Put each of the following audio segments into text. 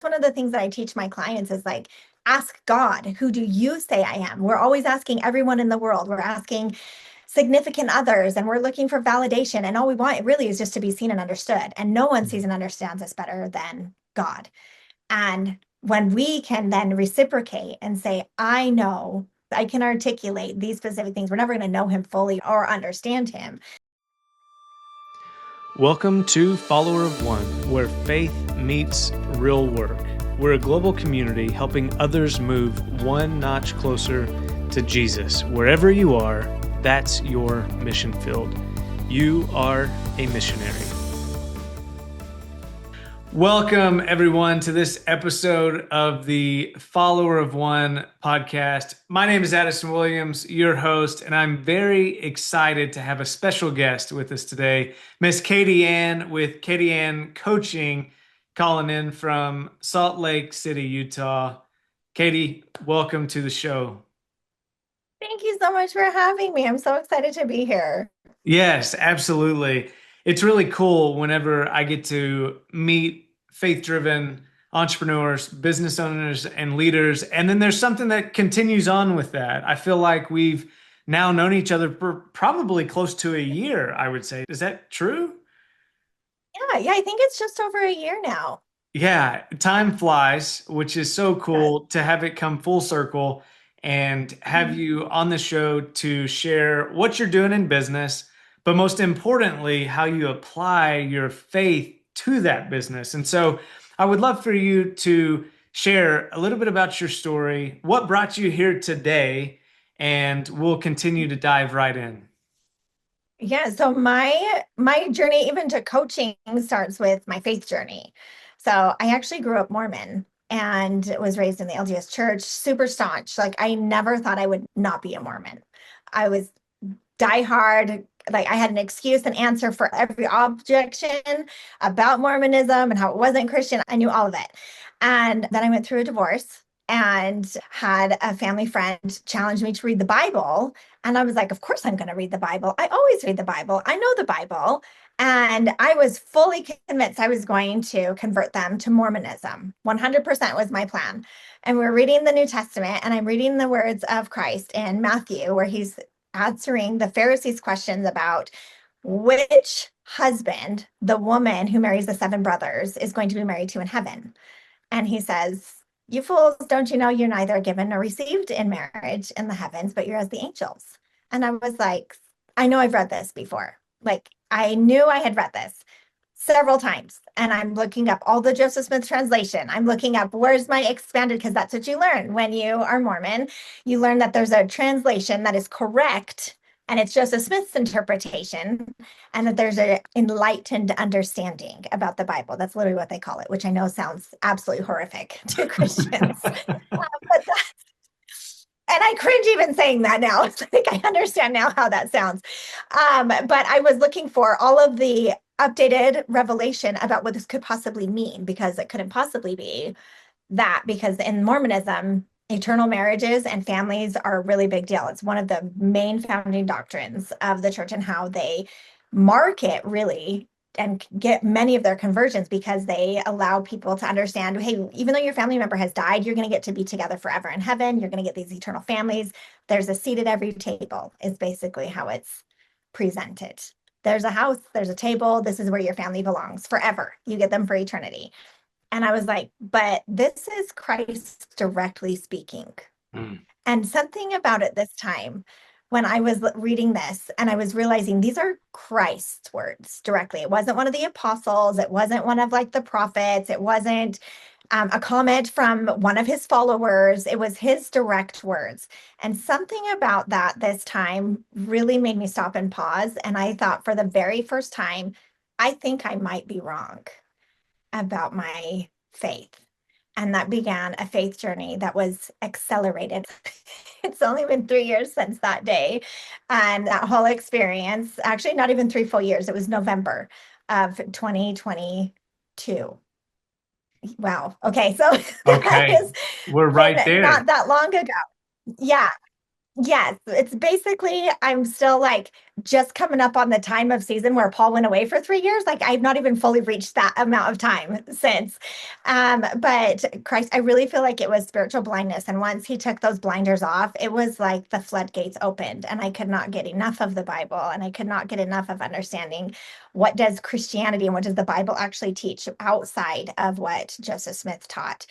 one of the things that I teach my clients is like, ask God, who do you say I am? We're always asking everyone in the world. We're asking significant others and we're looking for validation. And all we want really is just to be seen and understood. And no one sees and understands us better than God. And when we can then reciprocate and say, I know, I can articulate these specific things, we're never going to know him fully or understand him. Welcome to Follower of One, where faith meets real work. We're a global community helping others move one notch closer to Jesus. Wherever you are, that's your mission field. You are a missionary. Welcome, everyone, to this episode of the Follower of One podcast. My name is Addison Williams, your host, and I'm very excited to have a special guest with us today, Miss Katie Ann with Katie Ann Coaching, calling in from Salt Lake City, Utah. Katie, welcome to the show. Thank you so much for having me. I'm so excited to be here. Yes, absolutely. It's really cool whenever I get to meet faith-driven entrepreneurs, business owners, and leaders. And then there's something that continues on with that. I feel like we've now known each other for probably close to a year, I would say. Is that true? Yeah, I think it's just over a year now. Yeah, time flies, which is so Yes. cool to have it come full circle and have you on the show to share what you're doing in business, but most importantly, how you apply your faith to that business. And so I would love for you to share a little bit about your story, what brought you here today, and we'll continue to dive right in. Yeah, so my journey even to coaching starts with my faith journey. So I actually grew up Mormon and was raised in the LDS church, super staunch. Like I never thought I would not be a Mormon. I was diehard. Like I had an excuse and answer for every objection about Mormonism and how it wasn't Christian. I knew all of it. And then I went through a divorce and had a family friend challenge me to read the Bible. And I was like, of course I'm going to read the Bible. I always read the Bible. I know the Bible. And I was fully convinced I was going to convert them to Mormonism. 100% was my plan. And we're reading the New Testament, and I'm reading the words of Christ in Matthew, where he's answering the Pharisees' questions about which husband the woman who marries the seven brothers is going to be married to in heaven. And he says, you fools, don't you know you're neither given nor received in marriage in the heavens, but you're as the angels? And I was like, I know I've read this before. Like, I knew I had read this several times. And I'm looking up all the Joseph Smith translation. I'm looking up where's my expanded, because that's what you learn when you are Mormon. You learn that there's a translation that is correct and it's Joseph Smith's interpretation, and that there's an enlightened understanding about the Bible. That's literally what they call it, which I know sounds absolutely horrific to Christians. But and I cringe even saying that now. It's like I understand now how that sounds. But I was looking for all of the updated revelation about what this could possibly mean, because it couldn't possibly be that, because in Mormonism, eternal marriages and families are a really big deal. It's one of the main founding doctrines of the church, and how they market really and get many of their conversions, because they allow people to understand, hey, even though your family member has died, you're going to get to be together forever in heaven. You're going to get these eternal families. There's a seat at every table, is basically how it's presented. There's a house, there's a table. This is where your family belongs forever. You get them for eternity. And I was like, but this is Christ directly speaking. Mm. And something about it this time, when I was reading this and I was realizing these are Christ's words directly. It wasn't one of the apostles. It wasn't one of like the prophets. It wasn't a comment from one of his followers. It was his direct words. And something about that this time really made me stop and pause. And I thought, for the very first time, I think I might be wrong about my faith. And that began a faith journey that was accelerated. It's only been 3 years since that day. And that whole experience, actually, not even 3 full years, it was November of 2022. Wow. Okay. So that Okay, has we're right been there. not that long ago. Yeah. Yes, it's basically I'm still like just coming up on the time of season where Paul went away for 3 years. Like I've not even fully reached that amount of time since. But Christ, I really feel like it was spiritual blindness. And once he took those blinders off, it was like the floodgates opened and I could not get enough of the Bible and I could not get enough of understanding what does Christianity and what does the Bible actually teach outside of what Joseph Smith taught.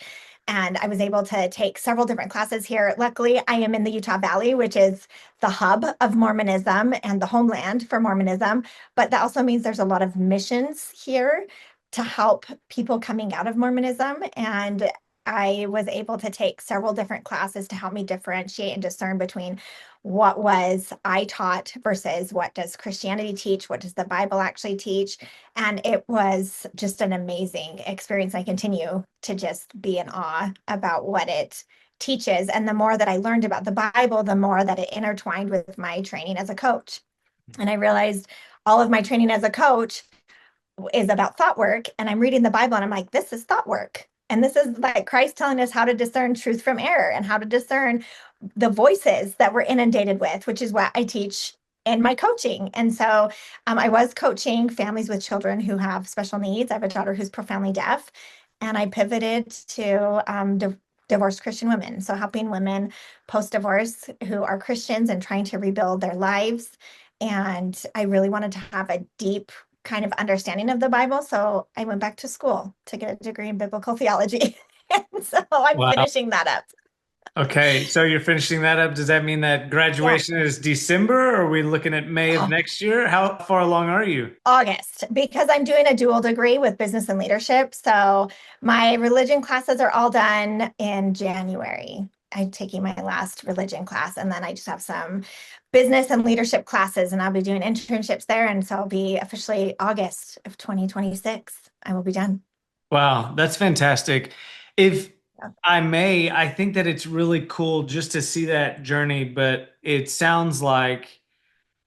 And I was able to take several different classes here. Luckily, I am in the Utah Valley, which is the hub of Mormonism and the homeland for Mormonism. But that also means there's a lot of missions here to help people coming out of Mormonism. And I was able to take several different classes to help me differentiate and discern between what was I taught versus what does Christianity teach, what does the Bible actually teach. And it was just an amazing experience. I continue to just be in awe about what it teaches. And the more that I learned about the Bible, the more that it intertwined with my training as a coach. And I realized all of my training as a coach is about thought work. And I'm reading the Bible and I'm like, this is thought work. And this is like Christ telling us how to discern truth from error and how to discern the voices that we're inundated with, which is what I teach in my coaching. And so I was coaching families with children who have special needs. I have a daughter who's profoundly deaf, and I pivoted to divorced Christian women. So helping women post divorce who are Christians and trying to rebuild their lives. And I really wanted to have a deep kind of understanding of the Bible. So I went back to school to get a degree in biblical theology. And so I'm Wow. finishing that up. Okay, so you're finishing that up. Does that mean that Yeah. graduation is December? Or are we looking at May of Oh, next year? How far along are you? August, because I'm doing a dual degree with business and leadership. So my religion classes are all done in January. I'm taking my last religion class, and then I just have some business and leadership classes, and I'll be doing internships there. And so I'll be officially August of 2026. I will be done. Wow, that's fantastic. If Yeah. I may, I think that it's really cool just to see that journey, but it sounds like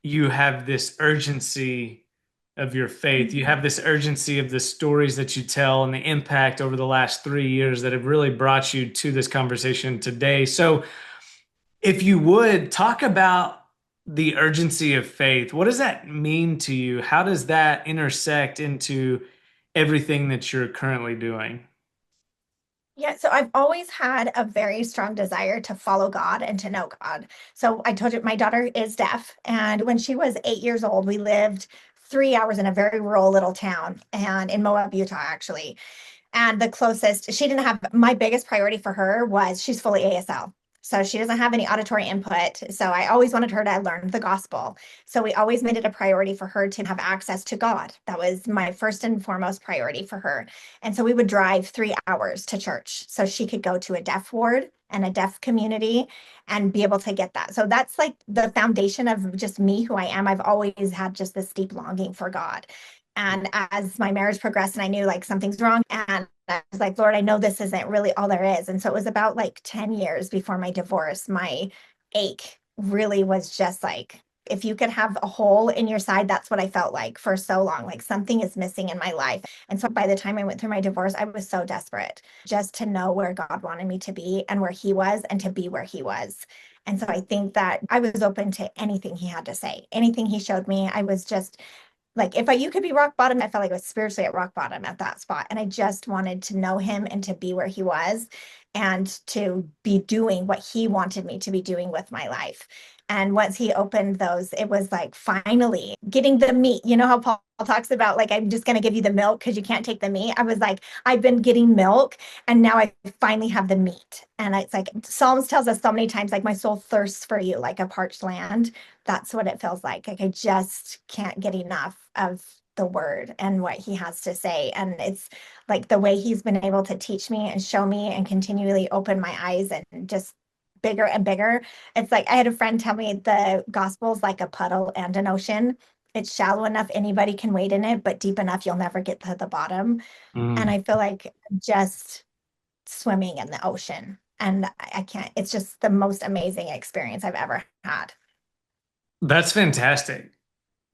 you have this urgency of your faith. You Mhm. have this urgency of the stories that you tell and the impact over the last 3 years that have really brought you to this conversation today. So, if you would talk about the urgency of faith, what does that mean to you? How does that intersect into everything that you're currently doing? Yeah, so I've always had a very strong desire to follow God and to know God. So I told you my daughter is deaf, and when she was 8 years old, we lived 3 hours in a very rural little town and in Moab, Utah, actually. And the closest, she didn't have, my biggest priority for her was she's fully ASL. So she doesn't have any auditory input. So I always wanted her to learn the gospel. So we always made it a priority for her to have access to God. That was my first and foremost priority for her. And so we would drive 3 hours to church so she could go to a deaf ward and a deaf community and be able to get that. So that's like the foundation of just me, who I am. I've always had just this deep longing for God. And as my marriage progressed and I knew like something's wrong, and I was like, Lord, I know this isn't really all there is. And so it was about like 10 years before my divorce, my ache really was just like, if you could have a hole in your side, that's what I felt like for so long. Like something is missing in my life. And so by the time I went through my divorce, I was so desperate just to know where God wanted me to be and where He was and to be where He was. And so I think that I was open to anything He had to say, anything He showed me. I was just like, if you could be rock bottom, I felt like I was spiritually at rock bottom at that spot. And I just wanted to know him and to be where he was and to be doing what he wanted me to be doing with my life. And once he opened those, it was like finally getting the meat. You know how Paul talks about, like, I'm just going to give you the milk because you can't take the meat. I was like, I've been getting milk and now I finally have the meat. And it's like Psalms tells us so many times, like, my soul thirsts for you like a parched land. That's what it feels like. Like I just can't get enough of the word and what he has to say. And it's like the way he's been able to teach me and show me and continually open my eyes and just bigger and bigger. It's like I had a friend tell me the gospel's like a puddle and an ocean. It's shallow enough anybody can wade in it, but deep enough you'll never get to the bottom. And Mm, I feel like just swimming in the ocean. And I can't, it's just the most amazing experience I've ever had. that's fantastic.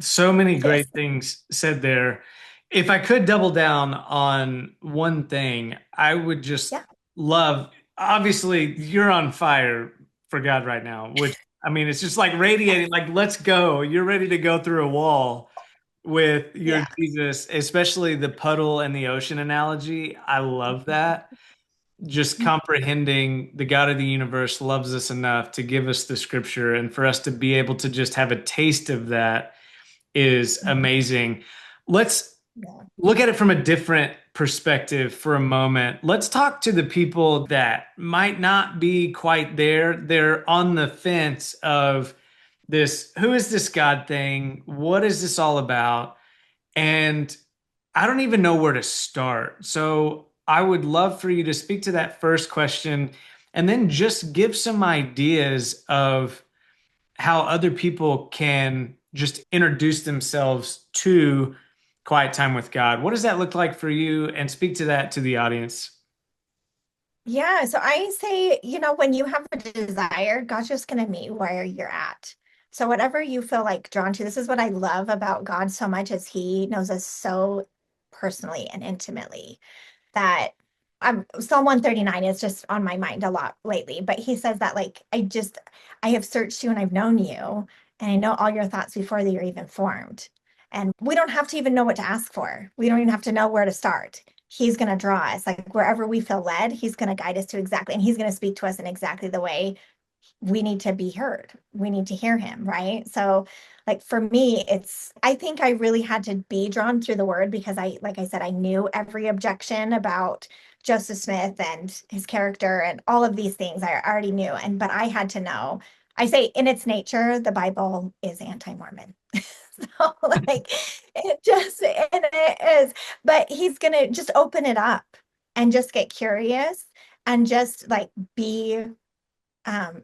So many Yes. great things said there. If I could double down on one thing, I would just Yeah. love, obviously, you're on fire for God right now, which I mean, it's just like radiating, like, let's go. You're ready to go through a wall with your Yeah. Jesus, especially the puddle and the ocean analogy. I love that. Just comprehending the God of the universe loves us enough to give us the scripture, and for us to be able to just have a taste of that is amazing. Let's Yeah. look at it from a different perspective for a moment. Let's talk to the people that might not be quite there. They're on the fence of this, who is this God thing? What is this all about? And I don't even know where to start. So I would love for you to speak to that first question and then just give some ideas of how other people can just introduce themselves to quiet time with God. What does that look like for you? And speak to that to the audience. Yeah, so I say, when you have a desire, God's just going to meet where you're at. So whatever you feel like drawn to, this is what I love about God so much is he knows us so personally and intimately that Psalm 139 is just on my mind a lot lately, but he says that like I have searched you and I've known you and I know all your thoughts before they are even formed. And we don't have to even know what to ask for. We don't even have to know where to start. He's going to draw us like wherever we feel led, he's going to guide us to exactly, and he's going to speak to us in exactly the way we need to be heard. We need to hear him, right? So, like for me, I think I really had to be drawn through the word because like I said, I knew every objection about Joseph Smith and his character and all of these things I already knew. But I had to know. I say in its nature, the Bible is anti-Mormon. So like it is, but he's gonna just open it up and just get curious and just like be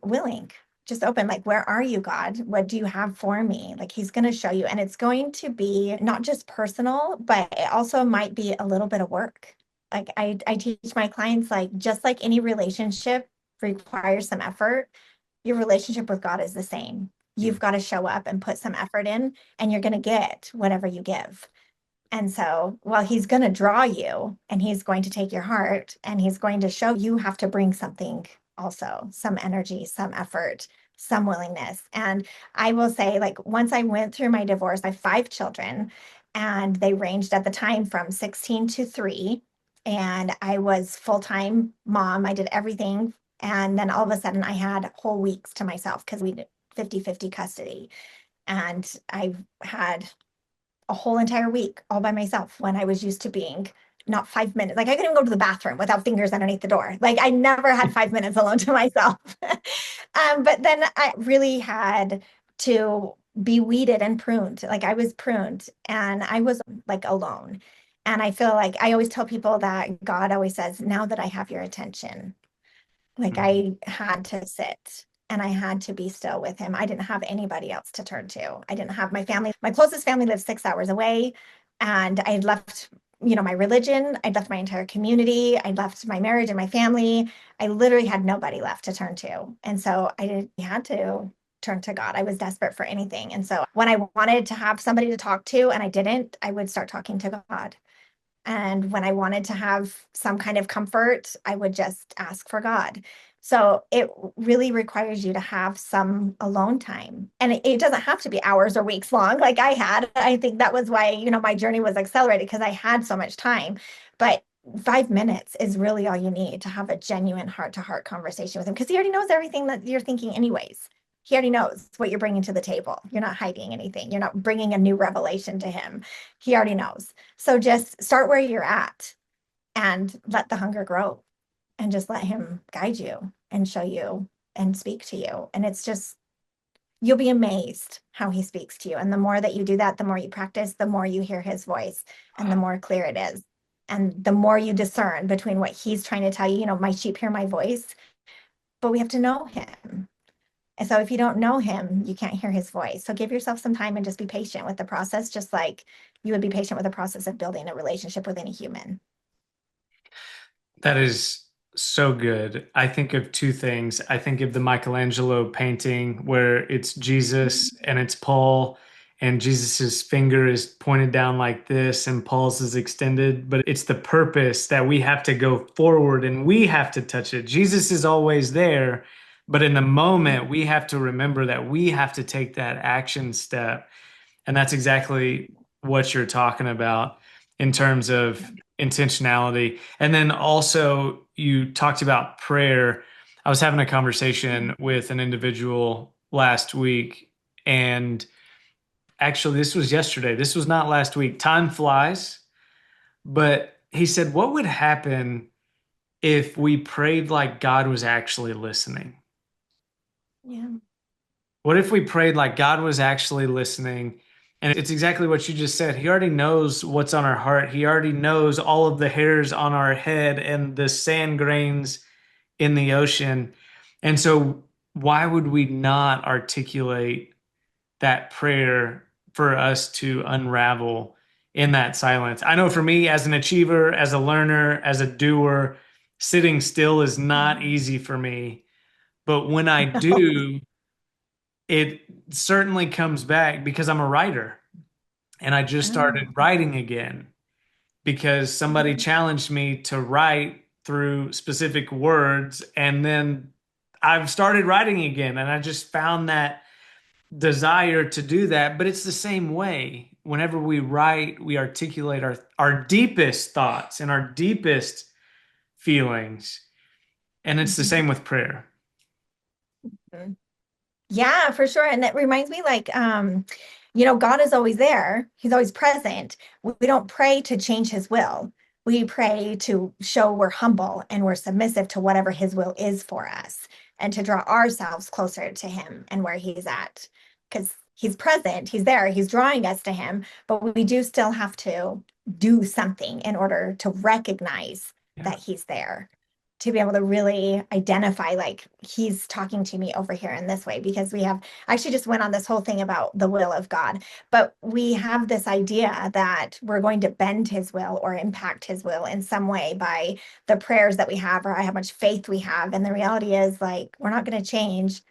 willing, just open, like, where are you, God? What do you have for me? Like, he's going to show you. And it's going to be not just personal, but it also might be a little bit of work. Like, I teach my clients, like, just like any relationship requires some effort, your relationship with God is the same. You've got to show up and put some effort in, and you're going to get whatever you give. And so, while he's going to draw you and he's going to take your heart and he's going to show you have to bring something also, some energy, some effort, some willingness. And I will say, like, once I went through my divorce, I have 5 children and they ranged at the time from 16 to 3. And I was full-time mom. I did everything. And then all of a sudden I had whole weeks to myself because we did 50-50 custody. And I had a whole entire week all by myself when I was used to being not 5 minutes. Like I couldn't even go to the bathroom without fingers underneath the door. Like I never had 5 minutes alone to myself. But then I really had to be weeded and pruned. Like I was pruned and I was like alone. And I feel like I always tell people that God always says, now that I have your attention, like Mhm. I had to sit and I had to be still with him. I didn't have anybody else to turn to. I didn't have my family. My closest family lives 6 hours away. And I had left, my religion. I'd left my entire community. I'd left my marriage and my family. I literally had nobody left to turn to. And so had to turn to God. I was desperate for anything. And so when I wanted to have somebody to talk to and I didn't, I would start talking to God. And when I wanted to have some kind of comfort, I would just ask for God. So it really requires you to have some alone time. And it doesn't have to be hours or weeks long like I had. I think that was why, my journey was accelerated because I had so much time. But 5 minutes is really all you need to have a genuine heart to heart conversation with him because he already knows everything that you're thinking, anyways. He already knows what you're bringing to the table. You're not hiding anything. You're not bringing a new revelation to him. He already knows. So just start where you're at and let the hunger grow and just let him guide you and show you and speak to you. And it's just, you'll be amazed how he speaks to you. And the more that you do that, the more you practice, the more you hear his voice and the more clear it is. And the more you discern between what he's trying to tell you, my sheep hear my voice, but we have to know him. And so if you don't know him, you can't hear his voice. So give yourself some time and just be patient with the process, just like you would be patient with the process of building a relationship with any human. That is so good. I think of two things. I think of the Michelangelo painting where it's Jesus and it's Paul, and Jesus's finger is pointed down like this and Paul's is extended, but it's the purpose that we have to go forward and we have to touch it. Jesus is always there, But in the moment, we have to remember that we have to take that action step. And that's exactly what you're talking about in terms of intentionality. And then also, you talked about prayer. I was having a conversation with an individual last week, and actually, this was yesterday. This was not last week. Time flies. But he said, what would happen if we prayed like God was actually listening? Yeah. What if we prayed like God was actually listening? And it's exactly what you just said. He already knows what's on our heart. He already knows all of the hairs on our head and the sand grains in the ocean. And so, why would we not articulate that prayer for us to unravel in that silence? I know for me, as an achiever, as a learner, as a doer, sitting still is not Mhm. easy for me. But when I do, it certainly comes back because I'm a writer and I just started Oh. writing again because somebody Mhm. challenged me to write through specific words. And then I've started writing again and I just found that desire to do that. But it's the same way. Whenever we write, we articulate our deepest thoughts and our deepest feelings. And it's the Mhm. same with prayer. Mhm. Yeah, for sure. And it reminds me like, God is always there. He's always present. We don't pray to change his will. We pray to show we're humble and we're submissive to whatever his will is for us and to draw ourselves closer to him and where he's at. Because he's present, he's there, he's drawing us to him, but we do still have to do something in order to recognize Yeah. that he's there, to be able to really identify like he's talking to me over here in this way. Because we have I actually just went on this whole thing about the will of God, but we have this idea that we're going to bend his will or impact his will in some way by the prayers that we have or how much faith we have. And the reality is like we're not going to change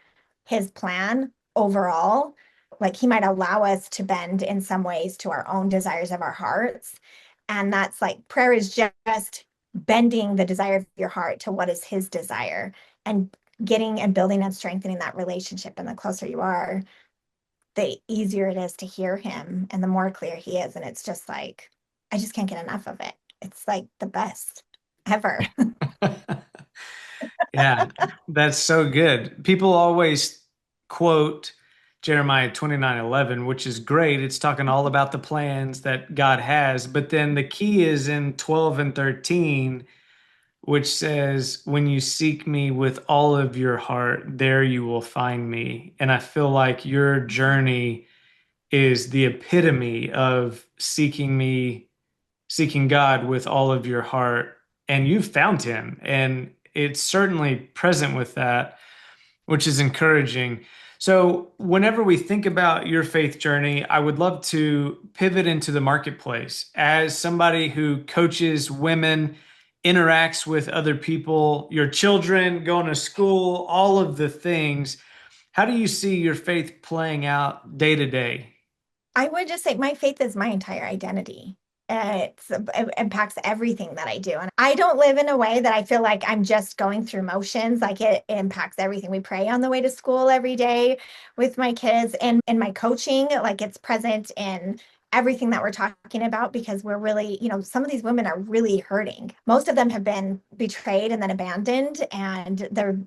his plan overall. Like he might allow us to bend in some ways to our own desires of our hearts. And that's like prayer is just bending the desire of your heart to what is his desire and getting and building and strengthening that relationship. And the closer you are, the easier it is to hear him and the more clear he is. And it's just like, I just can't get enough of it. It's like the best ever. Yeah, that's so good. People always quote Jeremiah 29:11, which is great. It's talking all about the plans that God has. But then the key is in 12 and 13, which says, when you seek me with all of your heart, there you will find me. And I feel like your journey is the epitome of seeking me, seeking God with all of your heart. And you've found him. And it's certainly present with that, which is encouraging. So, whenever we think about your faith journey, I would love to pivot into the marketplace. As somebody who coaches women, interacts with other people, your children, going to school, all of the things, how do you see your faith playing out day to day? I would just say my faith is my entire identity. It impacts everything that I do. And I don't live in a way that I feel like I'm just going through motions. Like it impacts everything. We pray on the way to school every day with my kids and in my coaching, like it's present in everything that we're talking about because we're really, some of these women are really hurting. Most of them have been betrayed and then abandoned, and they're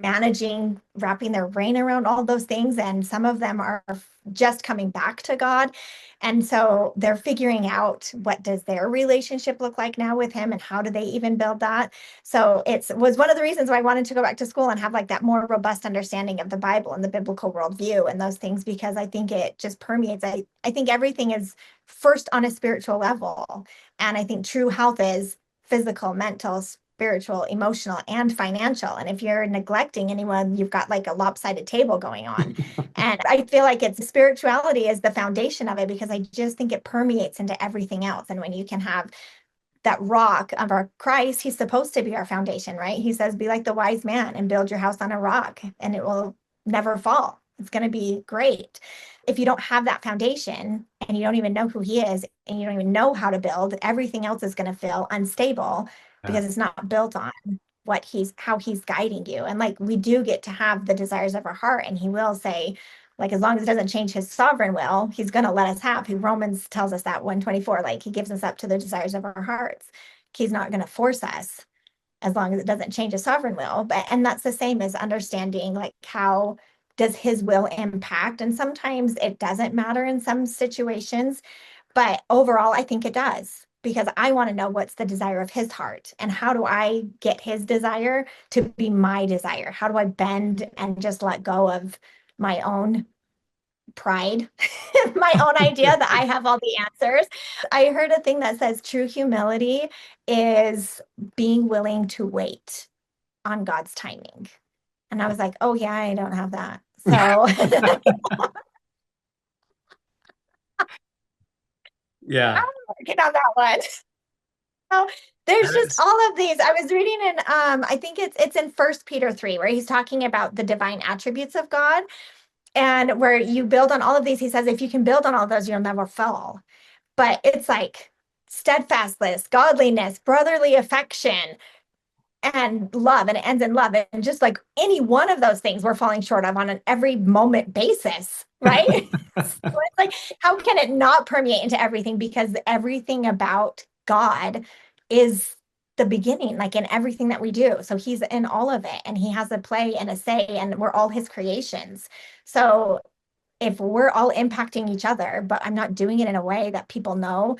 managing, wrapping their brain around all those things. And some of them are just coming back to God. And so they're figuring out what does their relationship look like now with him and how do they even build that. So it was one of the reasons why I wanted to go back to school and have like that more robust understanding of the Bible and the biblical worldview and those things, because I think it just permeates. I think everything is first on a spiritual level. And I think true health is physical, mental, spiritual, emotional, and financial. And if you're neglecting anyone, you've got like a lopsided table going on. And I feel like it's spirituality is the foundation of it because I just think it permeates into everything else. And when you can have that rock of our Christ, he's supposed to be our foundation, right? He says, be like the wise man and build your house on a rock and it will never fall. It's going to be great. If you don't have that foundation and you don't even know who he is and you don't even know how to build, everything else is going to feel unstable Yeah. because it's not built on. how he's guiding you. And like we do get to have the desires of our heart, and he will say, like, as long as it doesn't change his sovereign will, he's going to let us have. Romans tells us that 124, like he gives us up to the desires of our hearts. He's not going to force us as long as it doesn't change his sovereign will. But and that's the same as understanding like how does his will impact. And sometimes it doesn't matter in some situations, but overall, I think it does because I want to know what's the desire of his heart and how do I get his desire to be my desire? How do I bend and just let go of my own pride, my own idea that I have all the answers? I heard a thing that says true humility is being willing to wait on God's timing. And I was like, oh, yeah, I don't have that. So I'm Yeah. working on that one. So there's That just is, all of these. I was reading in I think it's in First Peter 3 where he's talking about the divine attributes of God and where you build on all of these. He says if you can build on all those, you'll never fall. But it's like steadfastness, godliness, brotherly affection, and love, and it ends in love. And just like any one of those things we're falling short of on an every moment basis, right? So it's like, how can it not permeate into everything? Because everything about God is the beginning, like in everything that we do. So he's in all of it and he has a play and a say, and we're all his creations. So if we're all impacting each other, but I'm not doing it in a way that people know,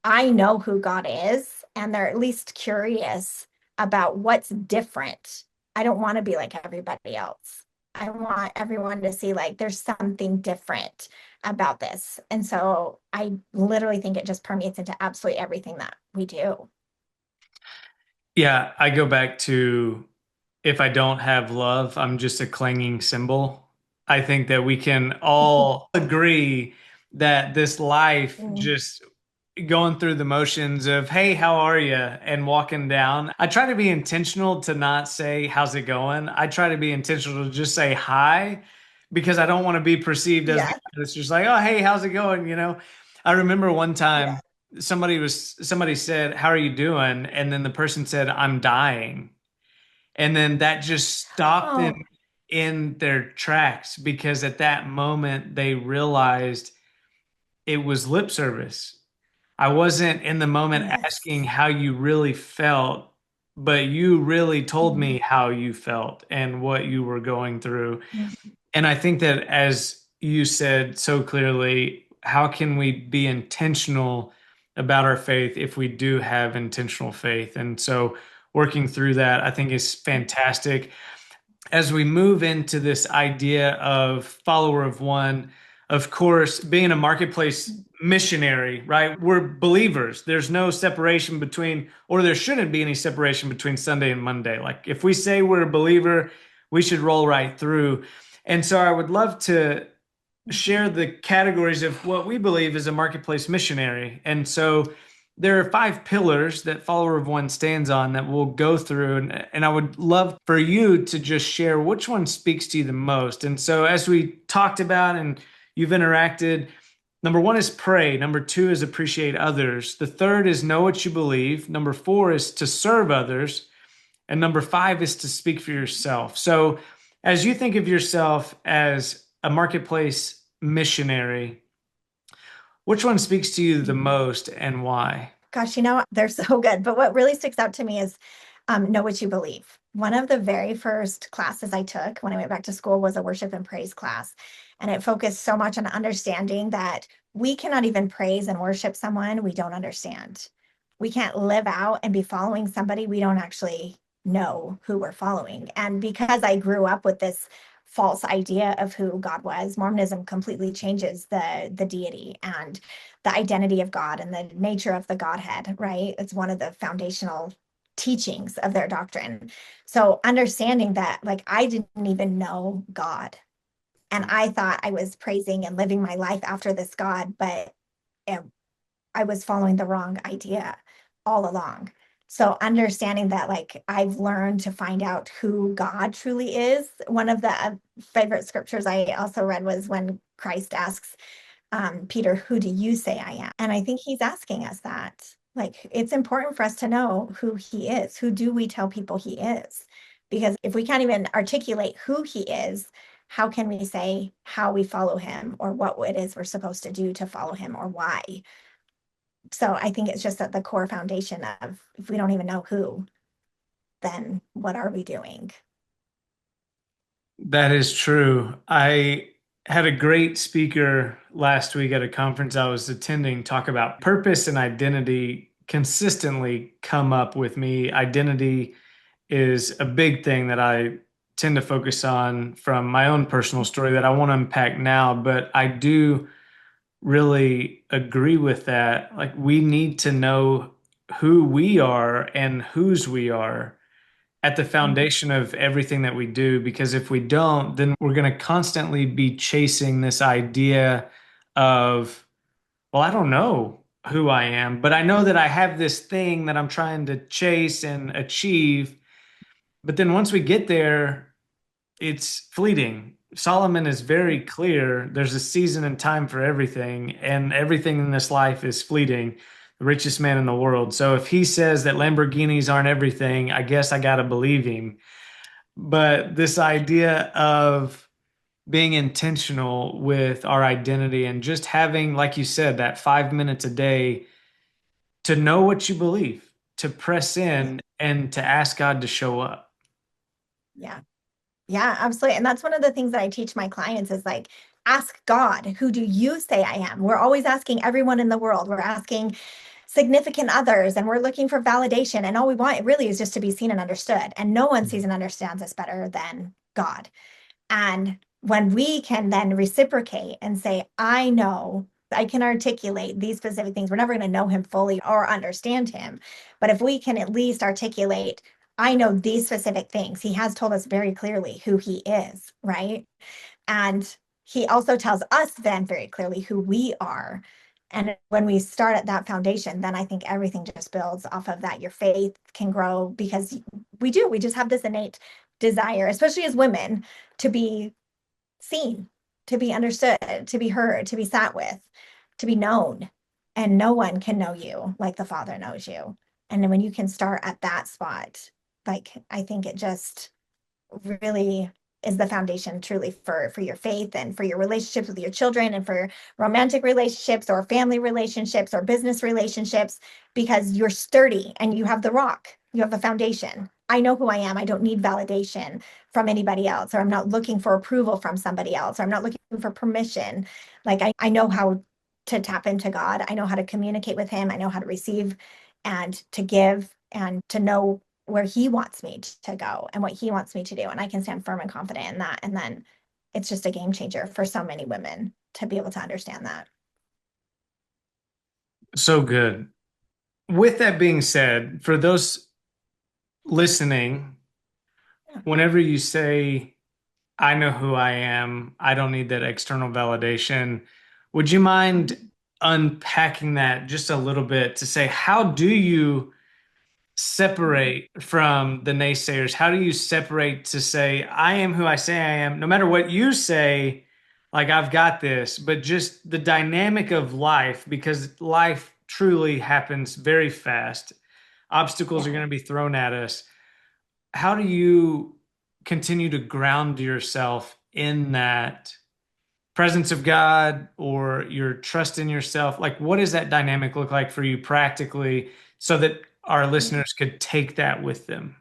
I know who God is, and they're at least curious about what's different. I don't want to be like everybody else. I want everyone to see like there's something different about this. And so I literally think it just permeates into absolutely everything that we do. yeah, I go back to if I don't have love, I'm just a clanging cymbal. I think that we can all agree that this life Mm, just going through the motions of, hey, how are you? And walking down. I try to be intentional to not say, how's it going? I try to be intentional to just say hi because I don't want to be perceived as the yeah. guy that's just like, oh, hey, how's it going? I remember one Yeah. time somebody said, how are you doing? And then the person said, I'm dying. And then that just stopped them Oh, in their tracks because at that moment they realized it was lip service. I wasn't in the moment asking yes. how you really felt, but you really told Mhm. me how you felt and what you were going through. Mhm. And I think that as you said so clearly, how can we be intentional about our faith if we do have intentional faith? And so working through that, I think is fantastic as we move into this idea of follower of one, of course, being a marketplace missionary, right? We're believers. There's no separation between, or there shouldn't be any separation between Sunday and Monday. Like if we say we're a believer, we should roll right through. And so I would love to share the categories of what we believe is a marketplace missionary. And so there are five pillars that follower of one stands on that we'll go through. And I would love for you to just share which one speaks to you the most. And so as we talked about and you've interacted, number one is pray. Number two is appreciate others. The third is know what you believe. Number four is to serve others. And number five is to speak for yourself. So, as you think of yourself as a marketplace missionary, which one speaks to you the most and why? Gosh, they're so good. But what really sticks out to me is know what you believe. One of the very first classes I took when I went back to school was a worship and praise class. And it focused so much on understanding that we cannot even praise and worship someone we don't understand. We can't live out and be following somebody we don't actually know who we're following. And because I grew up with this false idea of who God was, Mormonism completely changes the deity and the identity of God and the nature of the Godhead, right? It's one of the foundational teachings of their doctrine. So understanding that, like, I didn't even know God. And I thought I was praising and living my life after this God, but it, I was following the wrong idea all along. So understanding that, like, I've learned to find out who God truly is. One of the favorite scriptures I also read was when Christ asks Peter, who do you say I am? And I think he's asking us that. Like, it's important for us to know who he is. Who do we tell people he is? Because if we can't even articulate who he is, how can we say how we follow him or what it is we're supposed to do to follow him or why? So I think it's just at the core foundation of if we don't even know who, then what are we doing? That is true. I had a great speaker last week at a conference I was attending talk about purpose and identity consistently come up with me. Identity is a big thing that I tend to focus on from my own personal story that I want to unpack now, but I do really agree with that. Like, we need to know who we are and whose we are at the Mhm. foundation of everything that we do, because if we don't, then we're going to constantly be chasing this idea of, well, I don't know who I am, but I know that I have this thing that I'm trying to chase and achieve. But then once we get there, it's fleeting. Solomon is very clear. There's a season and time for everything, and everything in this life is fleeting. The richest man in the world. So if he says that Lamborghinis aren't everything, I guess I got to believe him. But this idea of being intentional with our identity and just having, like you said, that 5 minutes a day to know what you believe, to press Yeah. in and to ask God to show up. Yeah. Yeah, absolutely. And that's one of the things that I teach my clients is like, ask God, who do you say I am? We're always asking everyone in the world. We're asking significant others and we're looking for validation. And all we want really is just to be seen and understood. And no one sees and understands us better than God. And when we can then reciprocate and say, I know, I can articulate these specific things, we're never going to know him fully or understand him. But if we can at least articulate, I know these specific things, he has told us very clearly who he is, right? And he also tells us then very clearly who we are. And when we start at that foundation, then I think everything just builds off of that. Your faith can grow because we just have this innate desire, especially as women, to be seen, to be understood, to be heard, to be sat with, to be known. And no one can know you like the Father knows you. And then when you can start at that spot, like I think it just really is the foundation truly for your faith and for your relationships with your children and for romantic relationships or family relationships or business relationships because you're sturdy and you have the rock, you have the foundation. I know who I am. I don't need validation from anybody else, or I'm not looking for approval from somebody else, or I'm not looking for permission. Like I know how to tap into God. I know how to communicate with him. I know how to receive and to give and to know where he wants me to go and what he wants me to do. And I can stand firm and confident in that. And then it's just a game changer for so many women to be able to understand that. So good. With that being said, for those listening, Yeah. whenever you say, I know who I am, I don't need that external validation, would you mind Mhm. unpacking that just a little bit to say, how do you separate from the naysayers? How do you separate to say, I am who I say I am, no matter what you say, like I've got this, but just the dynamic of life, because life truly happens very fast. Obstacles are Yeah. going to be thrown at us. How do you continue to ground yourself in that presence of God or your trust in yourself? Like, what does that dynamic look like for you practically so that our listeners could take that with them?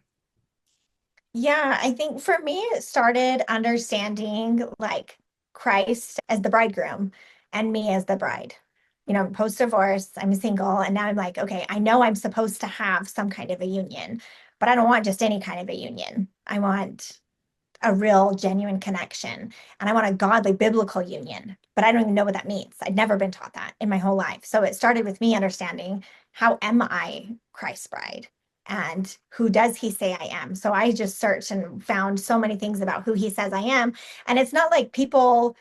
Yeah, I think for me, it started understanding like Christ as the bridegroom and me as the bride. You know, post divorce, I'm single, and now I'm like, okay, I know I'm supposed to have some kind of a union, but I don't want just any kind of a union. I want a real genuine connection and I want a godly biblical union, but I don't even know what that means. I'd never been taught that in my whole life. So it started with me understanding, how am I Christ's bride and who does he say I am? So I just searched and found so many things about who he says I am. And it's not like people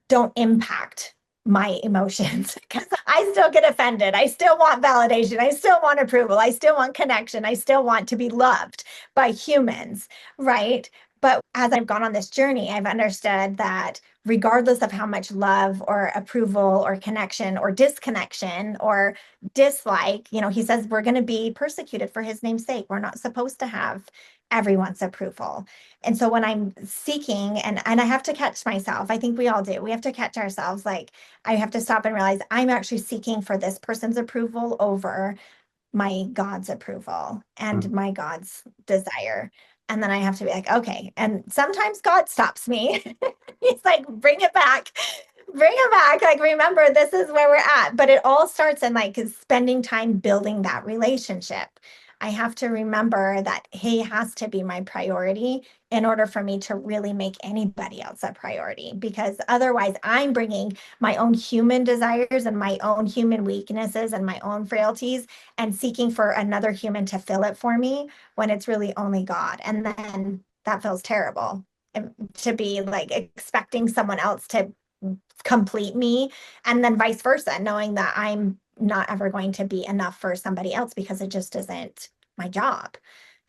don't impact my emotions because I still get offended. I still want validation. I still want approval. I still want connection. I still want to be loved by humans, right? But as I've gone on this journey, I've understood that regardless of how much love or approval or connection or disconnection or dislike, he says we're going to be persecuted for his name's sake. We're not supposed to have everyone's approval. And so when I'm seeking, and I have to catch myself, I think we all do. We have to catch ourselves. Like, I have to stop and realize I'm actually seeking for this person's approval over my God's approval and Mm. my God's desire. And then I have to be like, okay. And sometimes God stops me. He's like, bring it back. Bring it back. Like, remember, this is where we're at. But it all starts in like spending time building that relationship. I have to remember that he has to be my priority in order for me to really make anybody else a priority, because otherwise I'm bringing my own human desires and my own human weaknesses and my own frailties and seeking for another human to fill it for me when it's really only God. And then that feels terrible, to be like expecting someone else to complete me, and then vice versa, knowing that I'm not ever going to be enough for somebody else because it just isn't my job.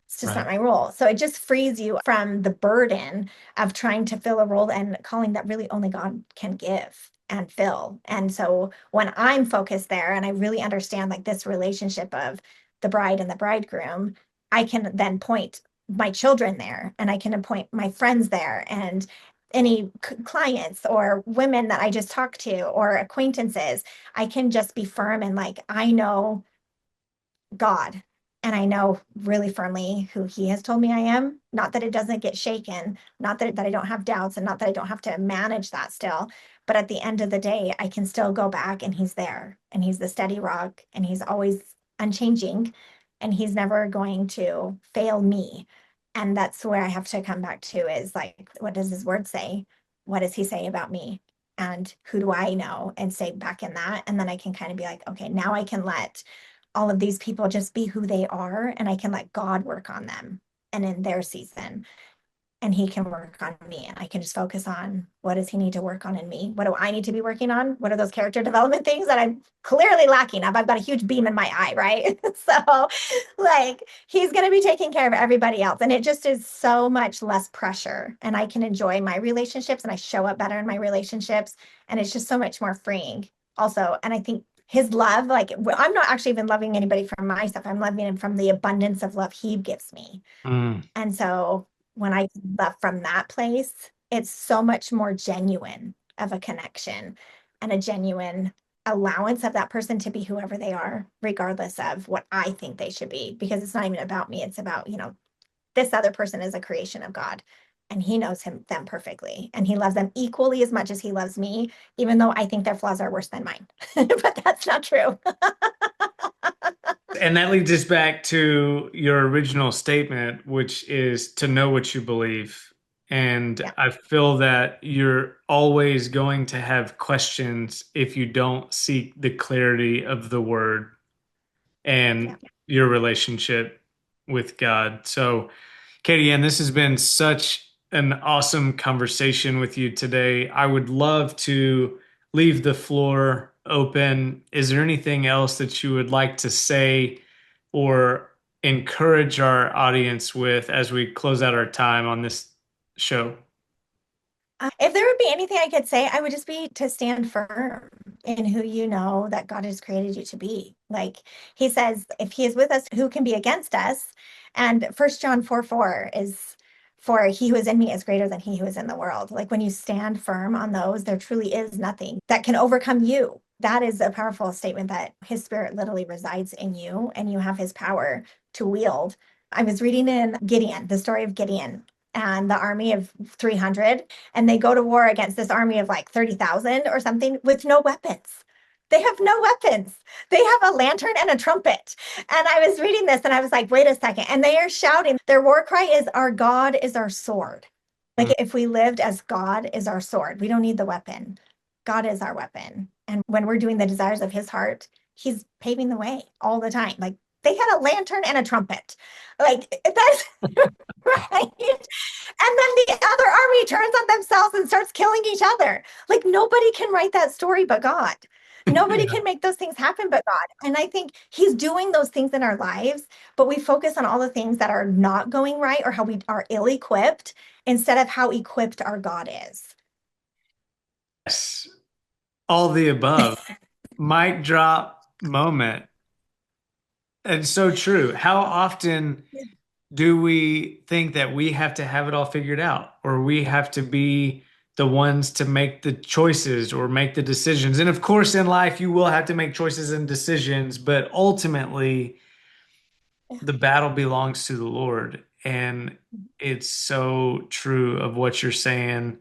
It's just not Right. my role. So it just frees you from the burden of trying to fill a role and calling that really only God can give and fill. And so when I'm focused there and I really understand like this relationship of the bride and the bridegroom, I can then point my children there, and I can appoint my friends there, and any clients or women that I just talked to or acquaintances. I can just be firm and like, I know God, and I know really firmly who he has told me I am. Not that it doesn't get shaken, not that I don't have doubts, and not that I don't have to manage that still. But at the end of the day, I can still go back and he's there, and he's the steady rock, and he's always unchanging, and he's never going to fail me. And that's where I have to come back to is like, what does his word say? What does he say about me? And who do I know? And stay back in that. And then I can kind of be like, okay, now I can let all of these people just be who they are, and I can let God work on them and in their season, and he can work on me, and I can just focus on what does he need to work on in me, what do I need to be working on, what are those character development things that I'm clearly lacking of. I've got a huge beam in my eye, right? So like he's going to be taking care of everybody else, and it just is so much less pressure, and I can enjoy my relationships and I show up better in my relationships, and it's just so much more freeing also. And I think his love, like I'm not actually even loving anybody from myself, I'm loving him from the abundance of love he gives me. Mm. And so when I love from that place, it's so much more genuine of a connection and a genuine allowance of that person to be whoever they are, regardless of what I think they should be, because it's not even about me. It's about, this other person is a creation of God, and he knows them perfectly, and he loves them equally as much as he loves me, even though I think their flaws are worse than mine. But that's not true. And that leads us back to your original statement, which is to know what you believe. And Yeah. I feel that you're always going to have questions if you don't seek the clarity of the word Yeah. and your relationship with God. So, Katie Ann, this has been such an awesome conversation with you today. I would love to leave the floor open. Is there anything else that you would like to say or encourage our audience with as we close out our time on this show? If there would be anything I could say, I would just be to stand firm in who you know that God has created you to be. Like he says, if he is with us, who can be against us? And 1 John 4:4 is, for he who is in me is greater than he who is in the world. Like when you stand firm on those, there truly is nothing that can overcome you. That is a powerful statement, that his spirit literally resides in you and you have his power to wield. I was reading in Gideon, the story of Gideon and the army of 300, and they go to war against this army of like 30,000 or something with no weapons. They have no weapons. They have a lantern and a trumpet. And I was reading this and I was like, wait a second. And they are shouting, their war cry is, our God is our sword. Like Mm. if we lived as God is our sword, we don't need the weapon. God is our weapon. And when we're doing the desires of his heart, he's paving the way all the time. Like they had a lantern and a trumpet. Like that's right. And then the other army turns on themselves and starts killing each other. Like nobody can write that story but God. Nobody Yeah. can make those things happen but God. And I think He's doing those things in our lives, but we focus on all the things that are not going right or how we are ill-equipped instead of how equipped our God is. Yes. All the above. Mic drop moment. And so true. How often do we think that we have to have it all figured out, or we have to be the ones to make the choices or make the decisions? And of course, in life, you will have to make choices and decisions, but ultimately, the battle belongs to the Lord. And it's so true of what you're saying.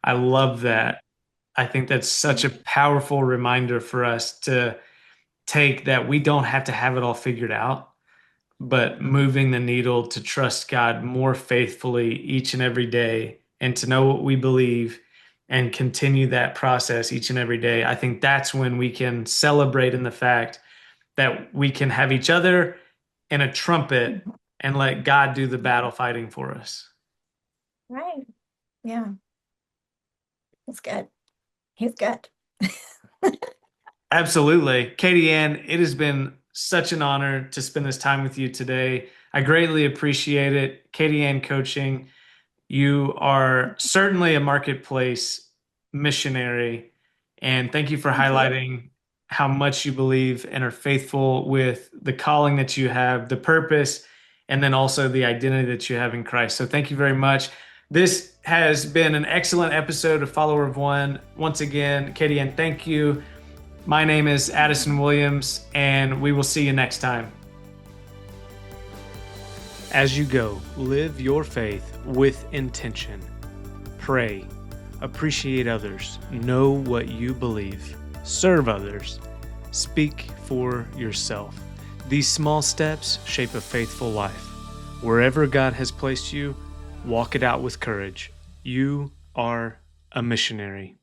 I love that. I think that's such a powerful reminder for us to take, that we don't have to have it all figured out, but moving the needle to trust God more faithfully each and every day and to know what we believe and continue that process each and every day. I think that's when we can celebrate in the fact that we can have each other and a trumpet and let God do the battle fighting for us. Right. Yeah. It's good. He's good. Absolutely. Katie Ann, it has been such an honor to spend this time with you today. I greatly appreciate it. Katie Ann Coaching, you are certainly a marketplace missionary, and thank you for Thank you. highlighting how much you believe and are faithful with the calling that you have, the purpose, and then also the identity that you have in Christ. So thank you very much. This has been an excellent episode of Follower of One. Once again, Katie Ann, thank you. My name is Addison Williams, and we will see you next time. As you go, live your faith with intention. Pray, appreciate others, know what you believe, serve others, speak for yourself. These small steps shape a faithful life. Wherever God has placed you, walk it out with courage. You are a missionary.